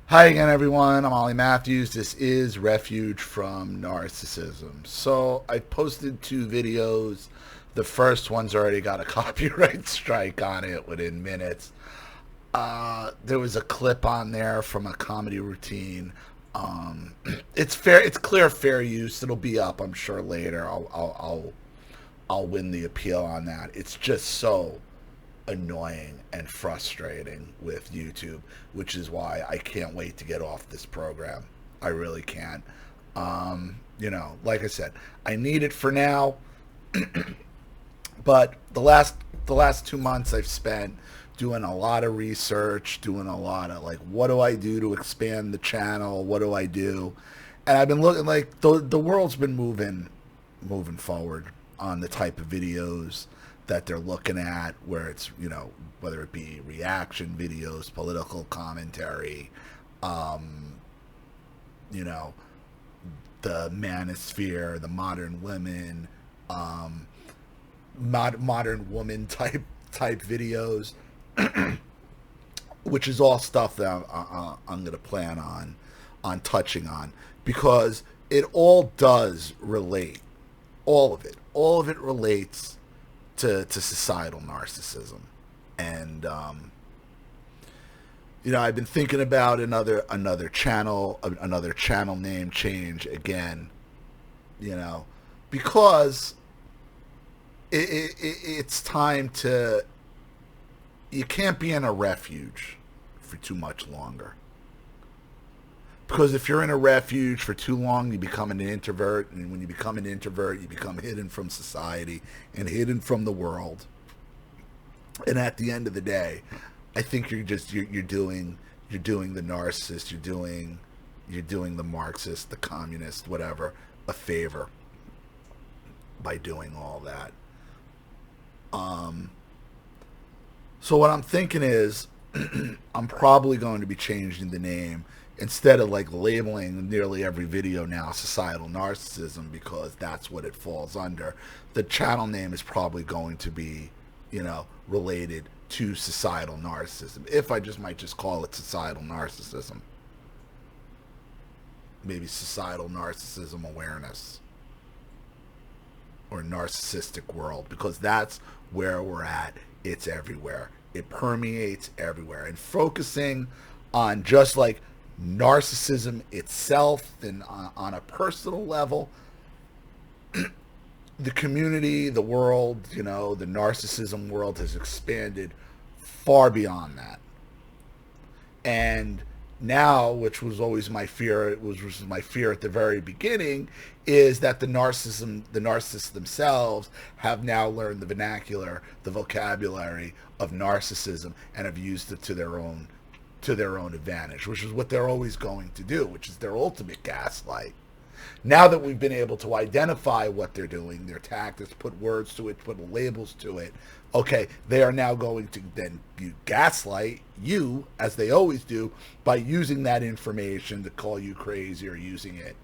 Hi again, everyone. I'm Ollie Matthews. This is Refuge from Narcissism. So I posted two videos. The first one's already got a copyright strike on it within minutes. There was a clip on there from a comedy routine. Um, it's fair. It's clear fair use. It'll be up, I'm sure, later. I'll win the appeal on that. It's just so annoying and frustrating with YouTube, which is why I can't wait to get off this program. I really can't. Like I said, I need it for now, but the last 2 months I've spent doing a lot of research, doing a lot of like, what do I do to expand the channel? What do I do? And I've been looking like the world's been moving forward on the type of videos that they're looking at, where it's, whether it be reaction videos, political commentary, um, you know, the manosphere, the modern women, um, modern woman type videos, which is all stuff that I'm going to plan on touching on, because it all does relate, all of it relates to societal narcissism. And I've been thinking about another channel name change again, because it's time to. You can't be in a refuge for too much longer. Because if you're in a refuge for too long, you become an introvert, and when you become an introvert, you become hidden from society and hidden from the world. And at the end of the day, I think you're doing the narcissist, you're doing the Marxist, the communist, whatever, a favor by doing all that. So what I'm thinking is, I'm probably going to be changing the name, instead of like labeling nearly every video now societal narcissism, because that's what it falls under. The channel name is probably going to be, related to societal narcissism. If I might just call it societal narcissism. Maybe societal narcissism awareness, or narcissistic world, because that's where we're at. It's everywhere. It permeates everywhere. And focusing on just like narcissism itself, and on a personal level, the community, the world, the narcissism world has expanded far beyond that. And now, which was always my fear, which was my fear at the very beginning, is that the narcissists themselves have now learned the vernacular, the vocabulary of narcissism, and have used it to their own advantage, which is what they're always going to do, which is their ultimate gaslight. Now that we've been able to identify what they're doing, their tactics, put words to it, put labels to it, okay, they are now going to then gaslight you, as they always do, by using that information to call you crazy, or using it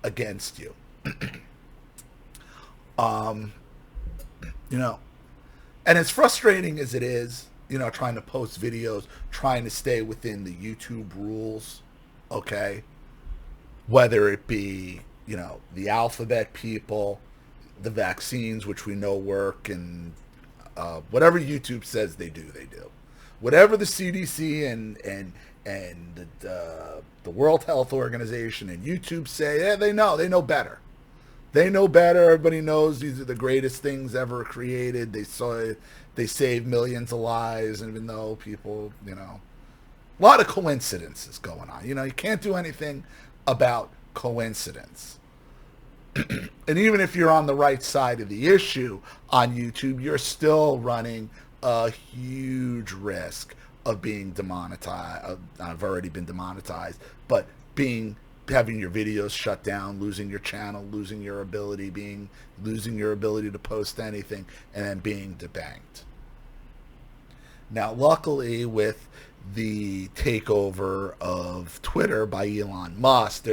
against you. um, and as frustrating as it is, trying to post videos, trying to stay within the YouTube rules, okay, whether it be, the alphabet people, the vaccines, which we know work, and whatever YouTube says they do. Whatever the CDC and the World Health Organization and YouTube say, yeah, they know better. They know better. Everybody knows these are the greatest things ever created. They save millions of lives, and even though people, a lot of coincidences going on. You can't do anything about coincidence. And even if you're on the right side of the issue on YouTube, you're still running a huge risk of being demonetized. I've already been demonetized, but having your videos shut down, losing your channel, losing your ability to post anything, and then being debanked. Now, luckily, with the takeover of Twitter by Elon Musk,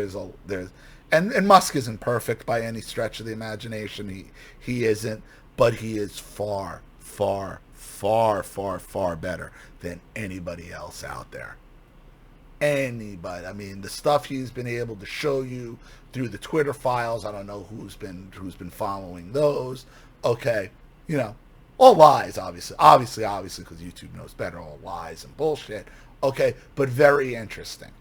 and Musk isn't perfect by any stretch of the imagination. He isn't, but he is far, far, far, far, far better than anybody else out there. Anybody. I mean, the stuff he's been able to show you through the Twitter files. I don't know who's been following those. Okay, you know, all lies, obviously, because YouTube knows better. All lies and bullshit. Okay, but very interesting.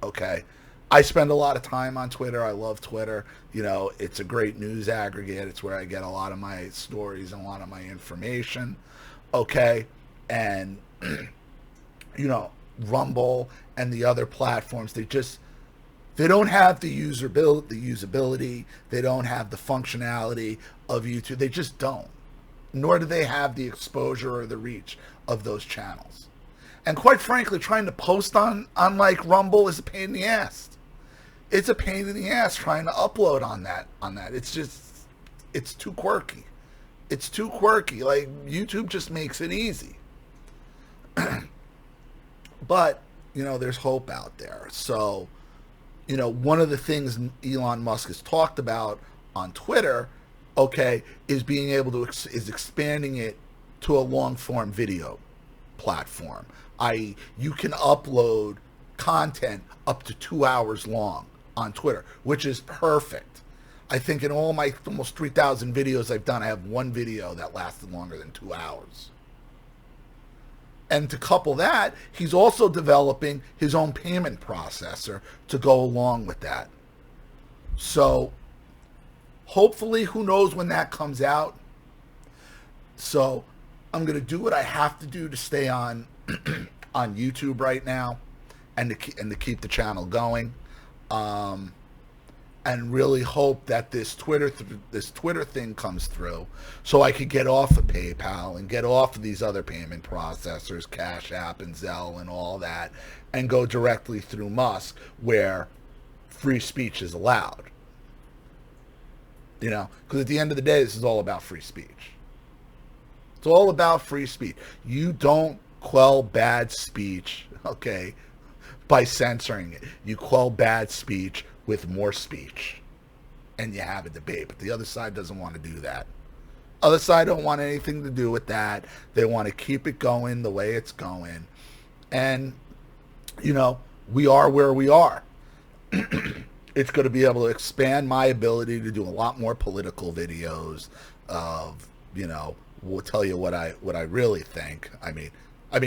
Okay, I spend a lot of time on Twitter. I love Twitter. You know, it's a great news aggregate. It's where I get a lot of my stories and a lot of my information. Okay, and you know, Rumble and the other platforms, they don't have the usability, they don't have the functionality of YouTube. They just don't. Nor do they have the exposure or the reach of those channels. And quite frankly, trying to post on like Rumble is a pain in the ass. It's a pain in the ass trying to upload on that. It's too quirky. It's too quirky. Like, YouTube just makes it easy. But, you know, there's hope out there. So, you know, one of the things Elon Musk has talked about on Twitter, okay, is being able to, is expanding it to a long form video platform. I.e., you can upload content up to 2 hours long on Twitter, which is perfect. I think in all my almost 3,000 videos I've done, I have one video that lasted longer than 2 hours. And to couple that, he's also developing his own payment processor to go along with that. So hopefully, who knows when that comes out. So I'm going to do what I have to do to stay on on YouTube right now and to keep the channel going. And really hope that this Twitter thing comes through, so I could get off of PayPal and get off of these other payment processors, Cash App and Zelle and all that, and go directly through Musk, where free speech is allowed. You know, because at the end of the day, this is all about free speech. It's all about free speech. You don't quell bad speech, okay, by censoring it. You quell bad speech with more speech, and you have a debate. But the other side doesn't want to do that. Other side don't want anything to do with that. They want to keep it going the way it's going. And, you know, we are where we are. It's going to be able to expand my ability to do a lot more political videos of, you know, we'll tell you what I really think. I mean,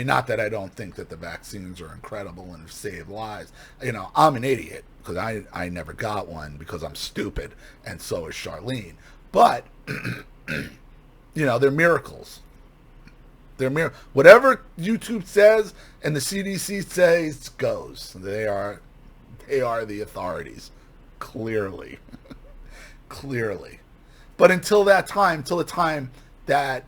not that I don't think that the vaccines are incredible and have saved lives. You know, I'm an idiot because I never got one because I'm stupid, and so is Charlene. But, you know, they're miracles. Whatever YouTube says and the CDC says goes. They are the authorities, clearly. Clearly. But until the time that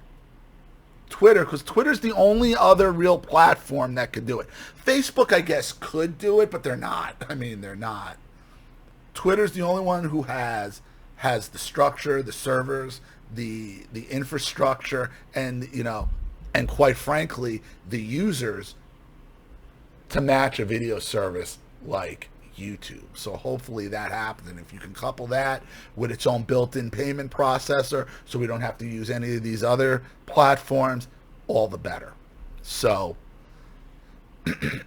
Twitter, because Twitter's the only other real platform that could do it. Facebook, I guess, could do it, but they're not. I mean, they're not. Twitter's the only one who has the structure, the servers, the infrastructure, and, you know, and quite frankly, the users to match a video service like YouTube. So hopefully that happens. And if you can couple that with its own built-in payment processor, so we don't have to use any of these other platforms, all the better. So the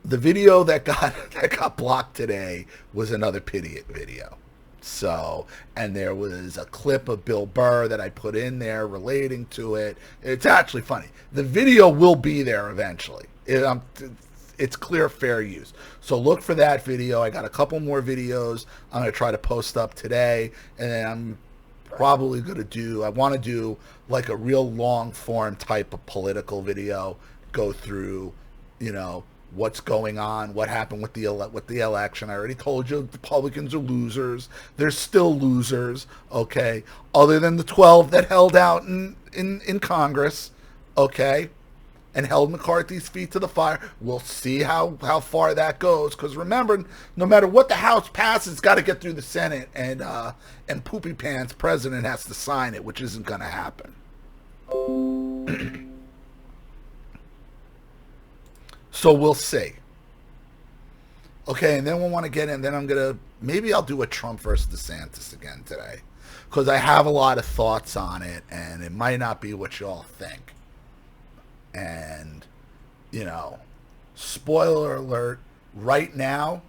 video that got blocked today was another Pitiot video. So, and there was a clip of Bill Burr that I put in there relating to it. It's actually funny. The video will be there eventually. It's clear fair use. So look for that video. I got a couple more videos I'm going to try to post up today. And then I'm probably going to do, I want to do like a real long form type of political video. Go through, you know, what's going on, what happened with the election. I already told you Republicans are losers. They're still losers, okay? Other than the 12 that held out in Congress, okay? And held McCarthy's feet to the fire. We'll see how far that goes. Because remember, no matter what the House passes, it's got to get through the Senate, and Poopy Pants president has to sign it, which isn't going to happen. So we'll see. Okay, and then we'll want to get in. Then maybe I'll do a Trump versus DeSantis again today, because I have a lot of thoughts on it, and it might not be what y'all think. And, you know, spoiler alert, right now,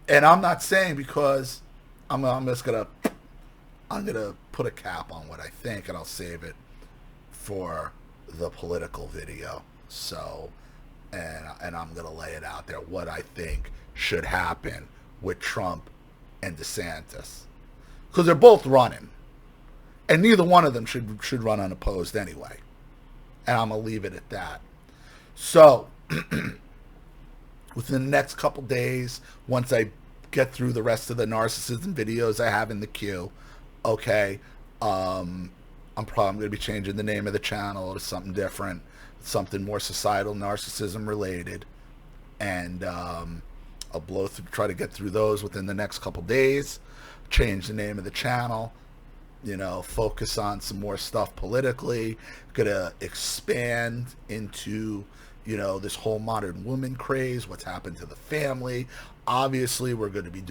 and I'm not saying because I'm just gonna put a cap on what I think, and I'll save it for the political video. So, and I'm gonna lay it out there what I think should happen with Trump and DeSantis, because they're both running, and neither one of them should run unopposed anyway. And I'm gonna leave it at that. So, within the next couple days, once I get through the rest of the narcissism videos I have in the queue, okay, I'm probably going to be changing the name of the channel to something different, something more societal narcissism related, and I'll try to get through those within the next couple days. Change the name of the channel, focus on some more stuff politically. Gonna expand into this whole modern woman craze, what's happened to the family. Obviously, we're going to be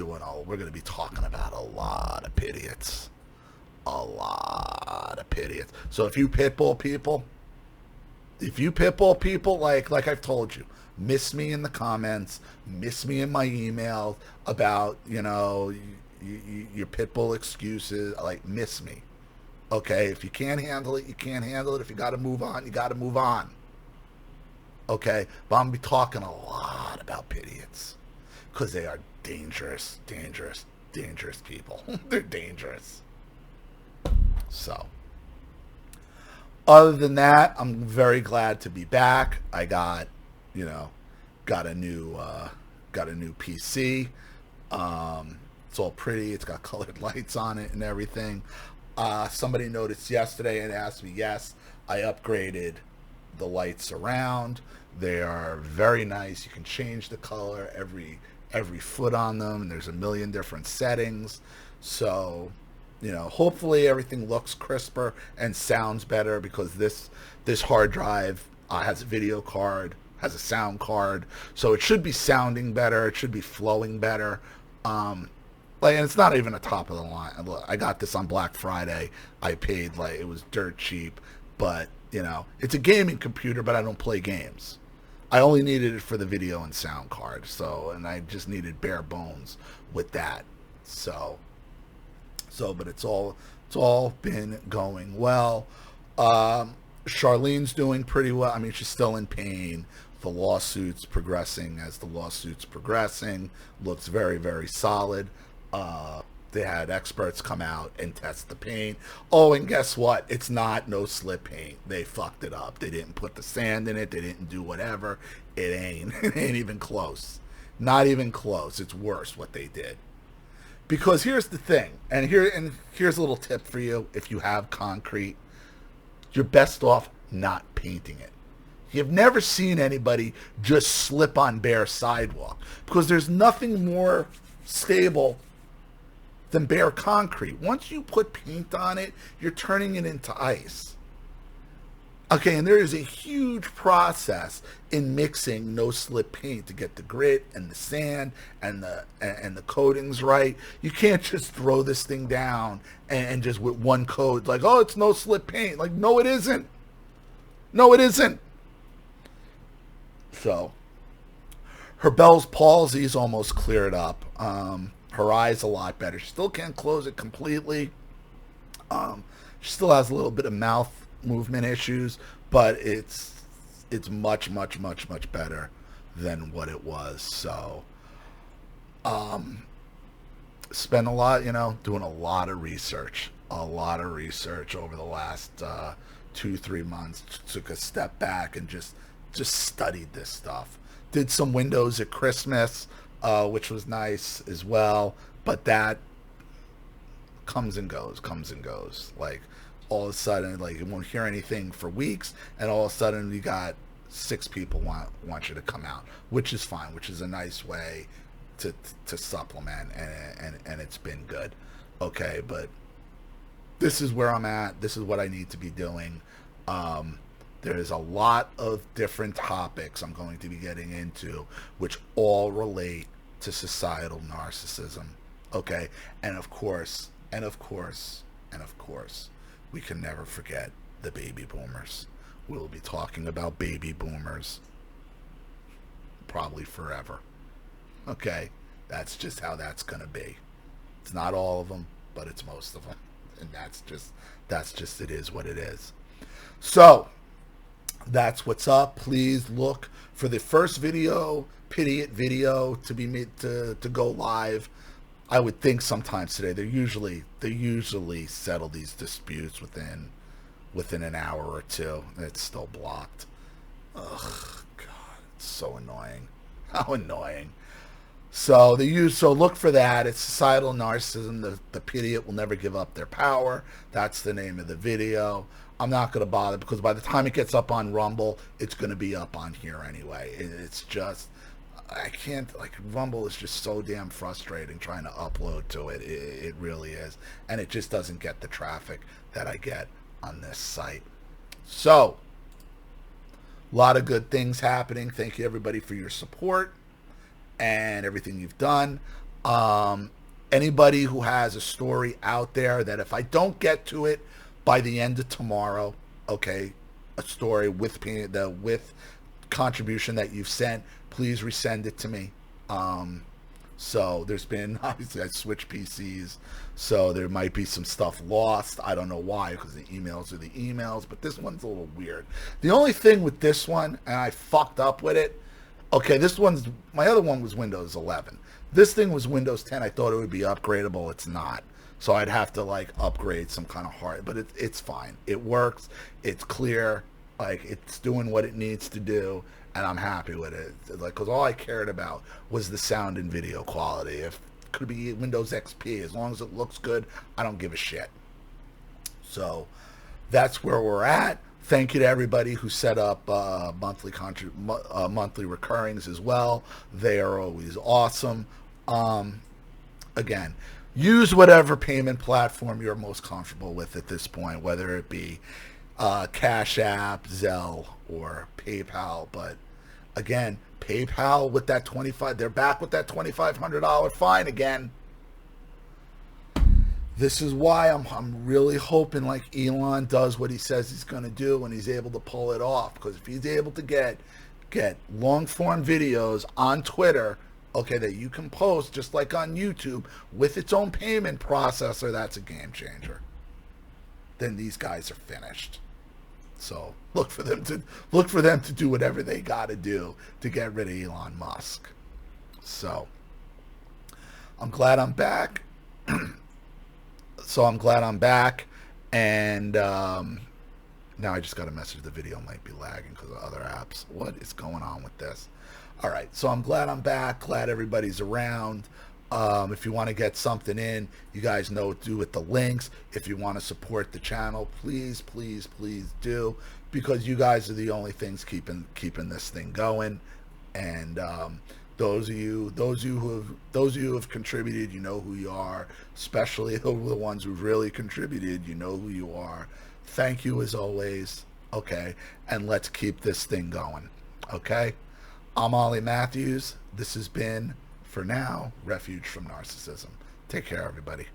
talking about a lot of idiots. A lot of idiots. So if you pitbull people, like I've told you, miss me in the comments, miss me in my email about, your pitbull excuses, like miss me. Okay, if you can't handle it, you can't handle it. If you got to move on, you got to move on. Okay, but I'm going to be talking a lot about idiots because they are dangerous, dangerous, dangerous people. They're dangerous. So, other than that, I'm very glad to be back. I got a new PC. It's all pretty. It's got colored lights on it and everything. Somebody noticed yesterday and asked me. Yes, I upgraded the lights around. They are very nice. You can change the color every foot on them, and there's a million different settings. So, hopefully everything looks crisper and sounds better, because this hard drive has a video card, has a sound card, so it should be sounding better. It should be flowing better. And it's not even a top of the line. Look, I got this on Black Friday. I paid it was dirt cheap, but it's a gaming computer, but I don't play games. I only needed it for the video and sound card. So, and I just needed bare bones with that. So, but it's all been going well. Charlene's doing pretty well. I mean, she's still in pain. The lawsuit's progressing as the lawsuit's progressing. Looks very, very solid. They had experts come out and test the paint. Oh, and guess what? It's not no slip paint. They fucked it up. They didn't put the sand in it. They didn't do whatever. It ain't even close. Not even close. It's worse what they did. Because here's the thing, and here's a little tip for you. If you have concrete, you're best off not painting it. You've never seen anybody just slip on bare sidewalk, because there's nothing more stable than bare concrete. Once you put paint on it, you're turning it into ice. Okay, and there is a huge process in mixing no-slip paint to get the grit and the sand and the coatings right. You can't just throw this thing down and just with one coat, like, oh, it's no-slip paint. Like, no, it isn't. No, it isn't. So, her Bell's palsy is almost cleared up. Her eye's a lot better. She still can't close it completely. She still has a little bit of mouth movement issues, but it's much, much, much, much better than what it was. So, spent a lot, doing a lot of research over the last 2-3 months. Took a step back and just studied this stuff. Did some windows at Christmas, which was nice as well, but that comes and goes. Like, all of a sudden, like, you won't hear anything for weeks, and all of a sudden you got 6 people want you to come out, which is fine, which is a nice way to supplement, and it's been good. Okay, but this is where I'm at. This is what I need to be doing. There is a lot of different topics I'm going to be getting into, which all relate to societal narcissism. Okay, and of course, we can never forget the baby boomers. We'll be talking about baby boomers probably forever. Okay, that's just how that's gonna be. It's not all of them, but it's most of them, and that's just it is what it is. So that's what's up. Please look for the first video, Pitiate video, to be made to go live. I would think sometimes today. They usually settle these disputes within an hour or two. It's still blocked. Ugh, God, it's so annoying. How annoying. So look for that. It's societal narcissism. The Pitiate will never give up their power. That's the name of the video. I'm not going to bother because by the time it gets up on Rumble, it's going to be up on here anyway. It's just, I can't, like, Rumble is just so damn frustrating trying to upload to it. It really is. And it just doesn't get the traffic that I get on this site. So, a lot of good things happening. Thank you, everybody, for your support and everything you've done. Anybody who has a story out there that if I don't get to it by the end of tomorrow, okay, a story with contribution that you've sent, please resend it to me. So there's been, obviously I switched PCs, so there might be some stuff lost. I don't know why, because the emails are the emails, but this one's a little weird. The only thing with this one, and I fucked up with it, okay, my other one was Windows 11. This thing was Windows 10. I thought it would be upgradable. It's not. So I'd have to, like, upgrade some kind of hard, but it's fine. It works. It's clear. Like, it's doing what it needs to do, and I'm happy with it. Like, because all I cared about was the sound and video quality. If it could be Windows XP, as long as it looks good, I don't give a shit. So that's where we're at. Thank you to everybody who set up monthly recurrings as well. They are always awesome. Again, use whatever payment platform you're most comfortable with at this point, whether it be Cash App, Zelle, or PayPal. But again, PayPal with that they're back with that $2,500 fine again. This is why I'm really hoping, like, Elon does what he says he's going to do and he's able to pull it off. Because if he's able to get long form videos on Twitter, okay, that you can post just like on YouTube with its own payment processor, that's a game changer. Then these guys are finished. So look for them to do whatever they got to do to get rid of Elon Musk. So I'm glad I'm back. And now I just got a message the video might be lagging because of other apps. What is going on with this? All right, so I'm glad I'm back. Glad everybody's around. If you want to get something in, you guys know what to do with the links. If you want to support the channel, please, please, please do, because you guys are the only things keeping this thing going. And those of you who have contributed, you know who you are. Especially the ones who've really contributed, you know who you are. Thank you as always. Okay, and let's keep this thing going. Okay, I'm Ollie Matthews. This has been, for now, Refuge from Narcissism. Take care, everybody.